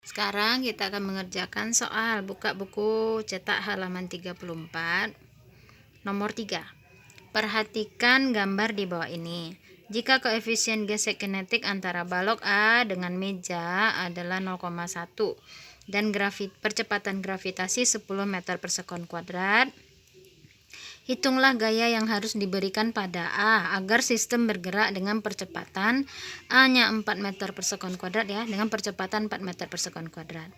Sekarang kita akan mengerjakan soal. Buka buku cetak halaman 34, nomor 3. Perhatikan gambar di bawah ini. Jika koefisien gesek kinetik antara balok A dengan meja adalah 0,1 dan percepatan gravitasi 10 meter per sekon kuadrat, hitunglah gaya yang harus diberikan pada A agar sistem bergerak dengan percepatan A-nya 4 meter per sekon kuadrat ya, dengan percepatan 4 meter per sekon kuadrat.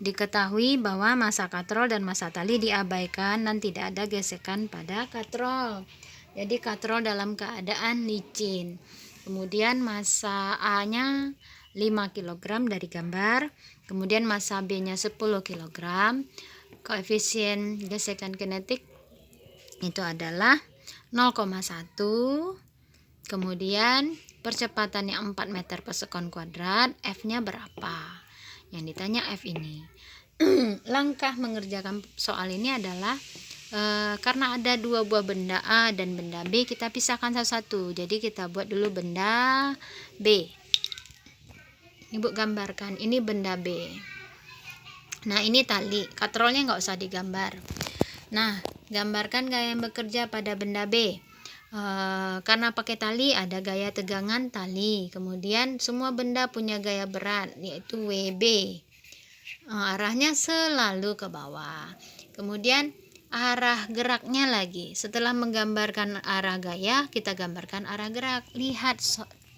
Diketahui bahwa massa katrol dan massa tali diabaikan dan tidak ada gesekan pada katrol. Jadi katrol dalam keadaan licin. Kemudian massa A-nya 5 kg dari gambar, kemudian massa B-nya 10 kg. Koefisien gesekan kinetik itu adalah 0,1. Kemudian percepatannya 4 meter per sekon kuadrat. F-nya berapa? Yang ditanya F ini. Langkah mengerjakan soal ini adalah karena ada dua buah benda A dan benda B, kita pisahkan satu-satu. Jadi kita buat dulu benda B. Ibu gambarkan, ini benda B. Nah, ini tali, katrolnya nggak usah digambar. Nah, gambarkan gaya yang bekerja pada benda B. Karena pakai tali, ada gaya tegangan tali. Kemudian semua benda punya gaya berat, yaitu WB. Arahnya selalu ke bawah. Kemudian arah geraknya lagi. Setelah menggambarkan arah gaya, kita gambarkan arah gerak. Lihat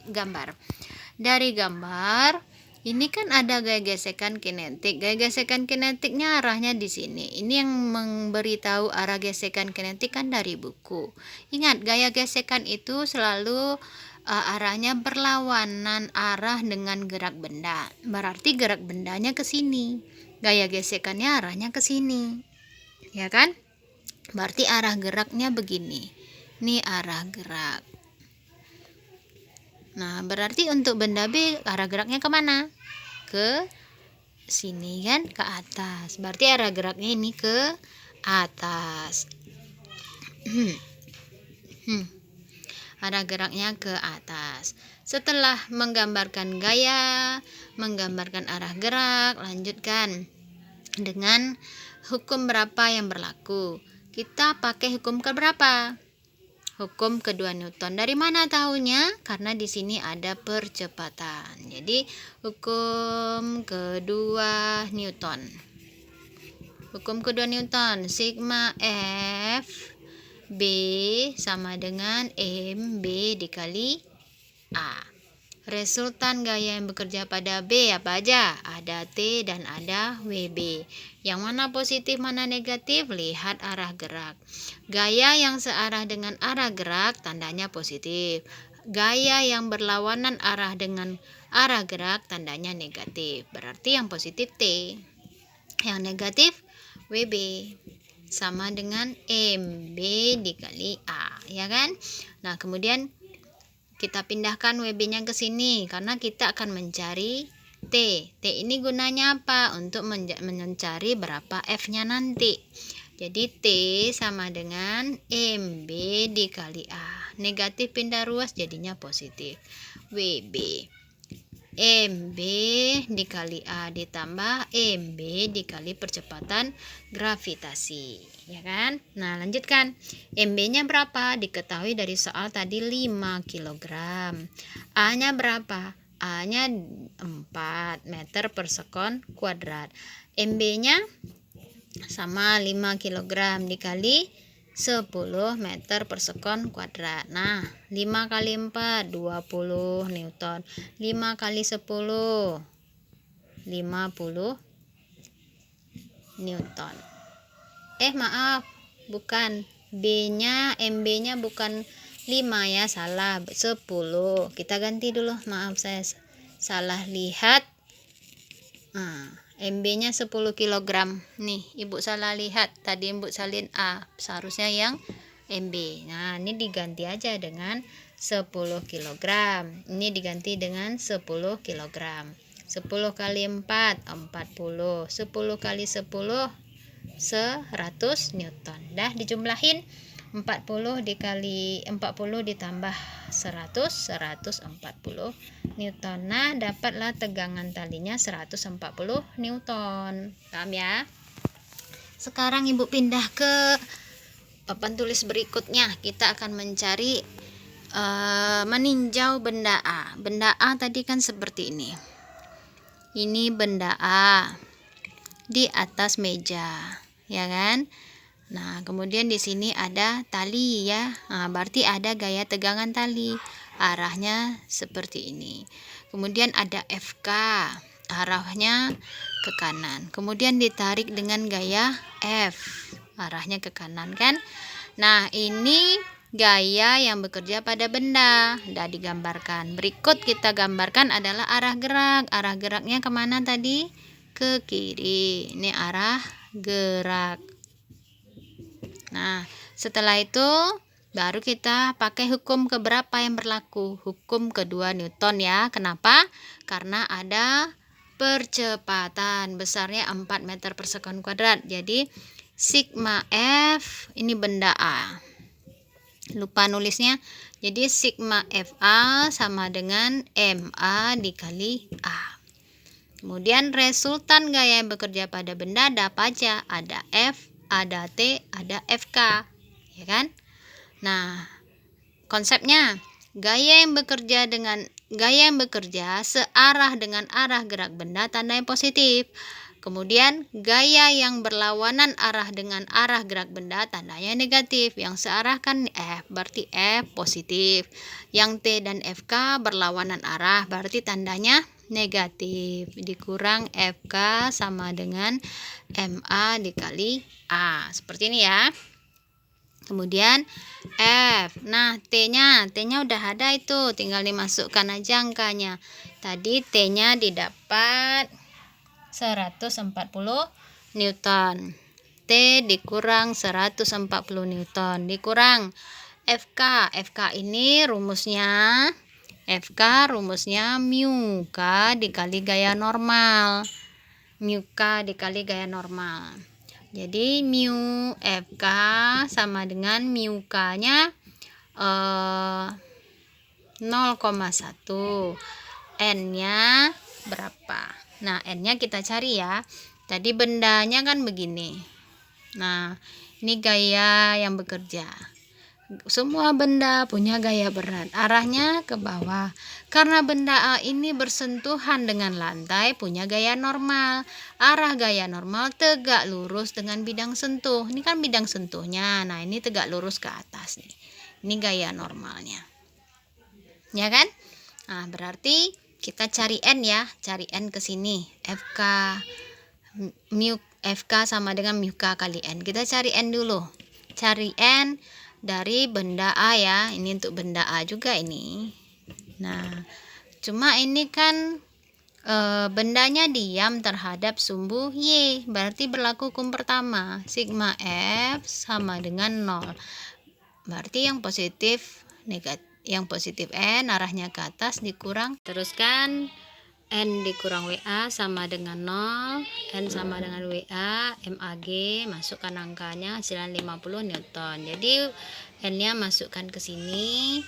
gambar. Dari gambar ini kan ada gaya gesekan kinetik. Gaya gesekan kinetiknya arahnya di sini. Ini yang memberitahu arah gesekan kinetik kan dari buku. Ingat, gaya gesekan itu selalu arahnya berlawanan arah dengan gerak benda. Berarti gerak bendanya ke sini. Gaya gesekannya arahnya ke sini. Ya kan? Berarti arah geraknya begini. Ini arah gerak. Nah, berarti untuk benda B arah geraknya kemana? Ke sini kan, ke atas. Berarti arah geraknya ini ke atas. Arah geraknya ke atas. Setelah menggambarkan gaya, menggambarkan arah gerak, lanjutkan dengan hukum berapa yang berlaku. Kita pakai hukum keberapa? Hukum kedua Newton. Dari mana tahunya? Karena di sini ada percepatan. Jadi hukum kedua Newton. Hukum kedua Newton, sigma F B sama dengan MB dikali A. Resultan gaya yang bekerja pada B apa aja? Ada T dan ada WB. Yang mana positif, mana negatif? Lihat arah gerak. Gaya yang searah dengan arah gerak tandanya positif. Gaya yang berlawanan arah dengan arah gerak tandanya negatif. Berarti yang positif T. Yang negatif WB. Sama dengan MB dikali A, ya kan? Nah, kemudian kita pindahkan WB-nya ke sini karena kita akan mencari T. T ini gunanya apa? Untuk mencari berapa F-nya nanti. Jadi T sama dengan MB dikali A. Negatif pindah ruas jadinya positif. WB. MB dikali A ditambah MB dikali percepatan gravitasi, ya kan? Nah, lanjutkan. MB-nya berapa? Diketahui dari soal tadi 5 kg. A-nya berapa? A-nya 4 meter per sekon kuadrat. MB-nya sama 5 kg dikali 10 meter per sekon kuadrat. Nah, 5 kali 4 20 Newton. 5 kali 10 50 Newton. Maaf, bukan B-nya, MB-nya bukan 5 ya, salah, 10. Kita ganti dulu, maaf saya salah lihat. MB-nya 10 kg. Nih, Ibu salah lihat. Tadi Ibu salin A, seharusnya yang MB. Nah, ini diganti aja dengan 10 kg. Ini diganti dengan 10 kg. 10 kali 4 40. 10 kali 10 100 Newton. Dah dijumlahin 40 dikali 40 ditambah 100, 140 Newton. Nah, dapatlah tegangan talinya 140 Newton. Paham ya? Sekarang Ibu pindah ke papan tulis berikutnya. Kita akan mencari meninjau benda A. Benda A tadi kan seperti ini. Ini benda A di atas meja, ya kan? Nah, kemudian di sini ada tali ya. Nah, berarti ada gaya tegangan tali. Arahnya seperti ini. Kemudian ada FK. Arahnya ke kanan. Kemudian ditarik dengan gaya F. Arahnya ke kanan kan? Nah, ini gaya yang bekerja pada benda. Sudah digambarkan. Berikut kita gambarkan adalah arah gerak. Arah geraknya kemana tadi? Ke kiri. Ini arah gerak. Nah, setelah itu baru kita pakai hukum keberapa yang berlaku? Hukum kedua Newton ya. Kenapa? Karena ada percepatan besarnya 4 meter per sekon kuadrat. Jadi sigma F ini benda A. Lupa nulisnya. Jadi sigma FA sama dengan MA dikali A. Kemudian resultan gaya yang bekerja pada benda ada apa aja? Ada F, ada T, ada FK, ya kan? Nah, konsepnya gaya yang bekerja searah dengan arah gerak benda tandanya positif. Kemudian gaya yang berlawanan arah dengan arah gerak benda tandanya negatif. Yang searah kan F, berarti F positif. Yang T dan FK berlawanan arah, berarti tandanya negatif. Dikurang FK sama dengan MA dikali A. Seperti ini ya. Kemudian F. Nah, T-nya udah ada itu, tinggal dimasukkan aja angkanya. Tadi T-nya didapat 140 Newton. T dikurang 140 Newton dikurang FK. FK ini rumusnya mu K dikali gaya normal. Mu K dikali gaya normal. Jadi mu FK sama dengan mu K-nya 0,1. N-nya berapa? Nah, N-nya kita cari ya. Tadi bendanya kan begini. Nah, ini gaya yang bekerja. Semua benda punya gaya berat. Arahnya ke bawah. Karena benda A ini bersentuhan dengan lantai, punya gaya normal. Arah gaya normal tegak lurus dengan bidang sentuh. Ini kan bidang sentuhnya. Nah, ini tegak lurus ke atas nih. Ini gaya normalnya. Ya kan? Nah, berarti kita cari N ya. Cari N ke sini. FK sama dengan mu K kali N. Kita cari N dulu. Cari N dari benda A ya. Ini untuk benda A juga ini. Nah, cuma ini kan bendanya diam terhadap sumbu Y. Berarti berlaku hukum pertama. Sigma F sama dengan 0. Berarti yang positif negatif. Yang positif N arahnya ke atas dikurang. Teruskan N dikurang WA sama dengan 0. N sama dengan WA. MAG masukkan angkanya hasilnya 50 Newton. Jadi N nya masukkan ke sini.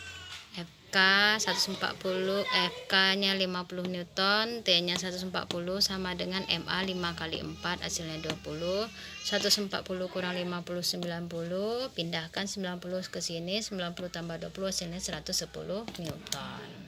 FK 140, FK nya 50 Newton, T nya 140 sama dengan MA 5 kali 4 hasilnya 20. 140 kurang 50 90, pindahkan 90 ke sini, 90 tambah 20 hasilnya 110 Newton.